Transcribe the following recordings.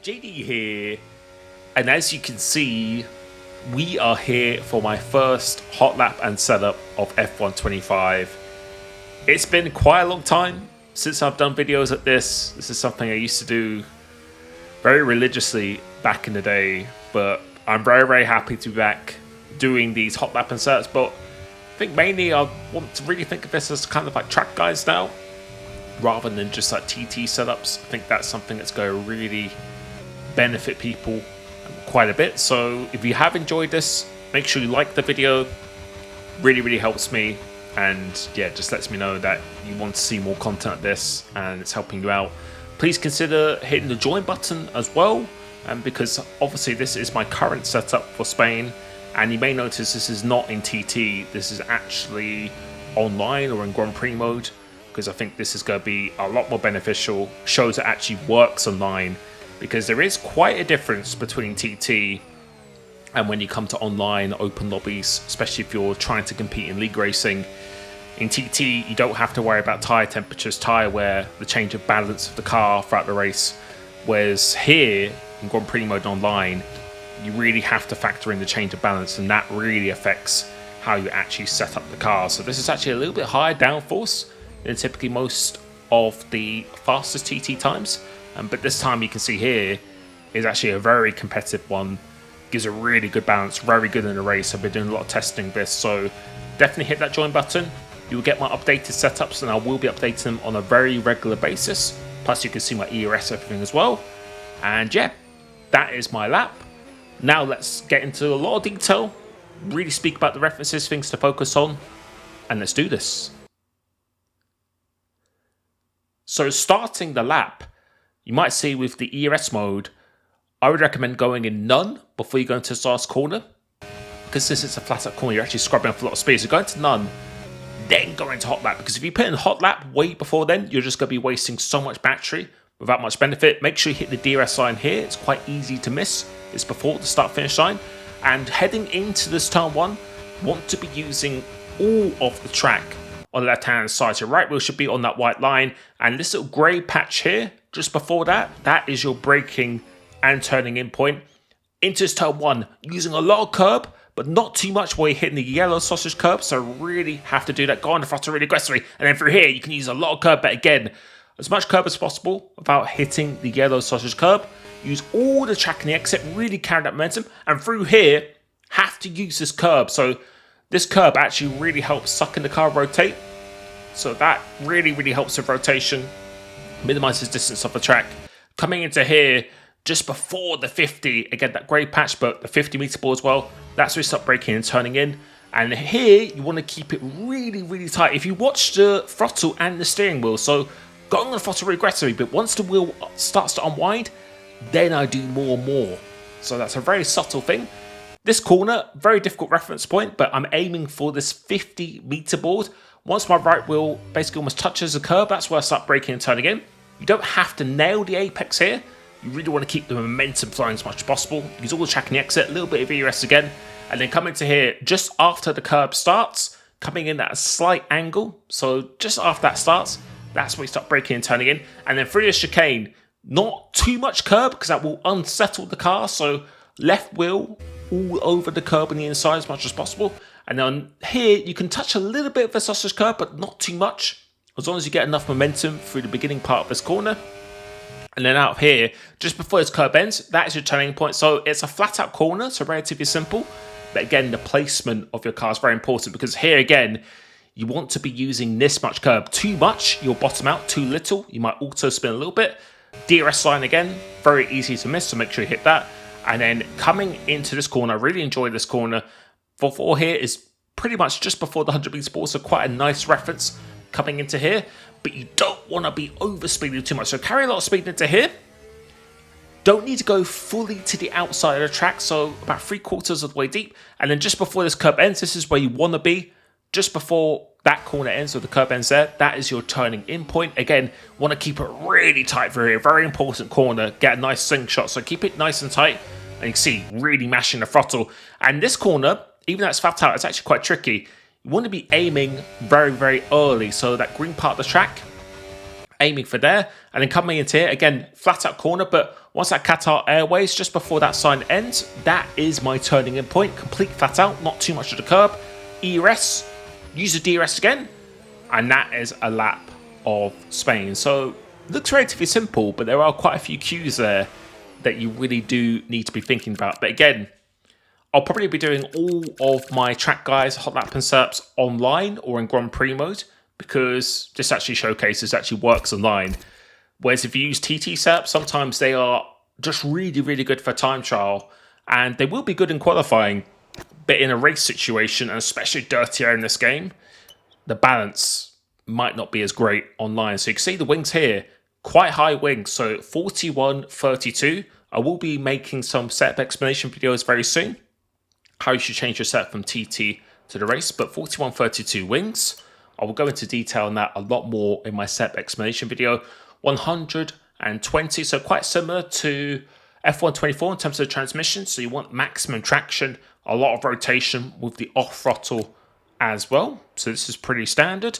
JD here, and as you can see, we are here for my first hot lap and setup of F125. It's been quite a long time since I've done videos like this. This is something I used to do very religiously back in the day, but I'm very happy to be back doing these hot lap and setups. But I think mainly I want to really think of this as kind of like track guides now, rather than just like TT setups. I think that's something that's going to really benefit people quite a bit. So if you have enjoyed this, make sure you like the video. Really helps me, and yeah, just lets me know that you want to see more content like this and it's helping you out. Please consider hitting the join button as well, because obviously this is my current setup for Spain, and you may notice this is not in TT, this is actually online or in Grand Prix mode, because I think this is going to be a lot more beneficial. Shows it actually works online, because there is quite a difference between TT and when you come to online open lobbies, especially if you're trying to compete in league racing. In TT, you don't have to worry about tyre temperatures, tyre wear, the change of balance of the car throughout the race. Whereas here, in Grand Prix mode online, you really have to factor in the change of balance, and that really affects how you actually set up the car. So this is actually a little bit higher downforce than typically most of the fastest TT times. But this time you can see here is actually a very competitive one. Gives a really good balance, very good in the race. I've been doing a lot of testing this, so definitely hit that join button. You'll get my updated setups, and I will be updating them on a very regular basis. Plus you can see my ERS everything as well. And yeah, that is my lap. Now let's get into a lot of detail, really speak about the references, things to focus on, and let's do this. So starting the lap, you might see with the ERS mode, I would recommend going in none before you go into the last corner, because since it's a flat out corner, you're actually scrubbing off a lot of speed. So go into none, then go into hot lap, because if you put in hot lap way before then, you're just going to be wasting so much battery without much benefit. Make sure you hit the DRS line here. It's quite easy to miss. It's before the start finish line. And heading into this turn one, want to be using all of the track on the left hand side. So right wheel should be on that white line, and this little grey patch here just before that, that is your braking and turning in point. Into this turn one, using a lot of curb, but not too much while you're hitting the yellow sausage curb, so really have to do that. Go on the throttle really aggressively, and then through here you can use a lot of curb, but again, as much curb as possible without hitting the yellow sausage curb. Use all the track in the exit, really carry that momentum, and through here, have to use this curb. So this curb actually really helps suck in the car, rotate. So that really helps with rotation, minimizes distance off the track. Coming into here, just before the 50, again, that grey patch, but the 50 meter ball as well, that's where you start braking and turning in. And here, you want to keep it really tight. If you watch the throttle and the steering wheel, so going on the throttle really aggressively, but once the wheel starts to unwind, then I do more. So that's a very subtle thing. This corner, very difficult reference point, but I'm aiming for this 50 meter board. Once my right wheel basically almost touches the curb, that's where I start braking and turning in. You don't have to nail the apex here. You really want to keep the momentum flowing as much as possible. Use all the track in the exit, a little bit of ERS again, and then come into here just after the curb starts, coming in at a slight angle. So just after that starts, that's where you start braking and turning in. And then through the chicane, not too much curb, because that will unsettle the car. So left wheel all over the curb on the inside as much as possible. And then here, you can touch a little bit of the sausage curb, but not too much, as long as you get enough momentum through the beginning part of this corner. And then out of here, just before this curb ends, that is your turning point. So it's a flat out corner, so relatively simple. But again, the placement of your car is very important, because here again, you want to be using this much curb. Too much, you'll bottom out. Too little, you might auto spin a little bit. DRS line again, very easy to miss, so make sure you hit that. And then coming into this corner, I really enjoy this corner. 4 here is pretty much just before the 100 meter ball, so quite a nice reference coming into here. But you don't want to be over speeding too much, so carry a lot of speed into here. Don't need to go fully to the outside of the track, so about 3/4 of the way deep. And then just before this curb ends, this is where you want to be. Just before that corner ends, or the curb ends there, that is your turning in point. Again, want to keep it really tight through here. Very important corner. Get a nice slingshot, so keep it nice and tight. And you can see, really mashing the throttle. And this corner, even though it's flat out, it's actually quite tricky. You want to be aiming very early, so that green part of the track, aiming for there, and then coming into here, again, flat out corner, but once that Qatar Airways, just before that sign ends, that is my turning in point, complete flat out, not too much of the curb, ERS, use the DRS again, and that is a lap of Spain. So, looks relatively simple, but there are quite a few cues there that you really do need to be thinking about. But again, I'll probably be doing all of my track guides, hot lap and SERPs online or in Grand Prix mode, because this actually showcases actually works online. Whereas if you use TT SERPs, sometimes they are just really, really good for time trial, and they will be good in qualifying, but in a race situation, and especially dirtier in this game, the balance might not be as great online. So you can see the wings here, quite high wings, so 41.32. I will be making some setup explanation videos very soon, how you should change your setup from TT to the race, but 41.32 wings. I will go into detail on that a lot more in my setup explanation video. 120, so quite similar to F124 in terms of the transmission. So you want maximum traction, a lot of rotation with the off throttle as well. So this is pretty standard.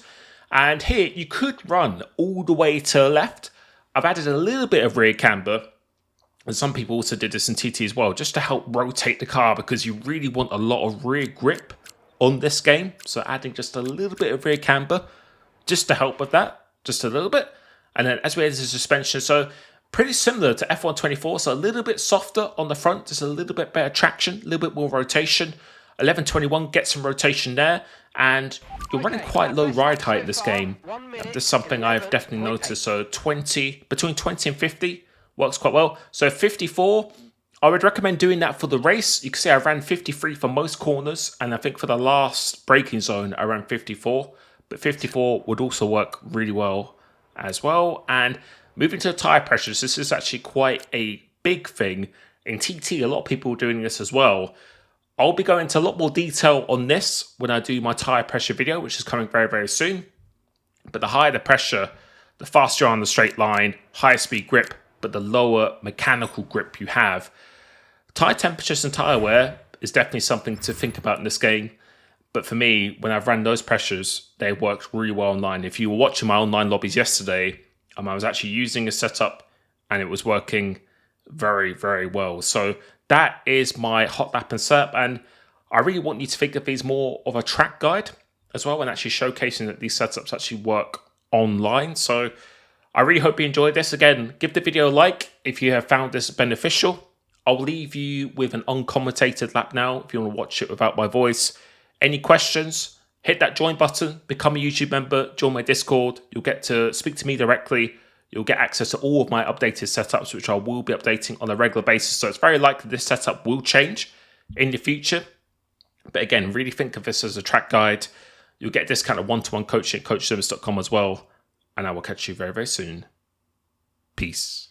And here you could run all the way to the left. I've added a little bit of rear camber, and some people also did this in TT as well, just to help rotate the car, because you really want a lot of rear grip on this game. So adding just a little bit of rear camber just to help with that, just a little bit. And then as we add the suspension, so pretty similar to F124, so a little bit softer on the front, just a little bit better traction, a little bit more rotation. 1121 gets some rotation there, and you're running quite low ride height in this game. This is something I've definitely noticed. So between 20 and 50 works quite well. So 54, I would recommend doing that for the race. You can see I ran 53 for most corners, and I think for the last braking zone I ran 54, but 54 would also work really well as well. And moving to the tyre pressures, this is actually quite a big thing. In TT, a lot of people are doing this as well. I'll be going into a lot more detail on this when I do my tyre pressure video, which is coming very, very soon. But the higher the pressure, the faster you're on the straight line, higher speed grip, but the lower mechanical grip you have. Tyre temperatures and tyre wear is definitely something to think about in this game. But for me, when I've run those pressures, they worked really well online. If you were watching my online lobbies yesterday, I was actually using a setup and it was working very, very well. So that is my hot lap and SERP. And I really want you to think of these more of a track guide as well, and actually showcasing that these setups actually work online. So I really hope you enjoyed this. Again, give the video a like if you have found this beneficial. I'll leave you with an uncommentated lap now if you want to watch it without my voice. Any questions, hit that join button, become a YouTube member, join my Discord. You'll get to speak to me directly. You'll get access to all of my updated setups, which I will be updating on a regular basis. So it's very likely this setup will change in the future. But again, really think of this as a track guide. You'll get this kind of one-to-one coaching at coachservice.com as well. And I will catch you very, very soon. Peace.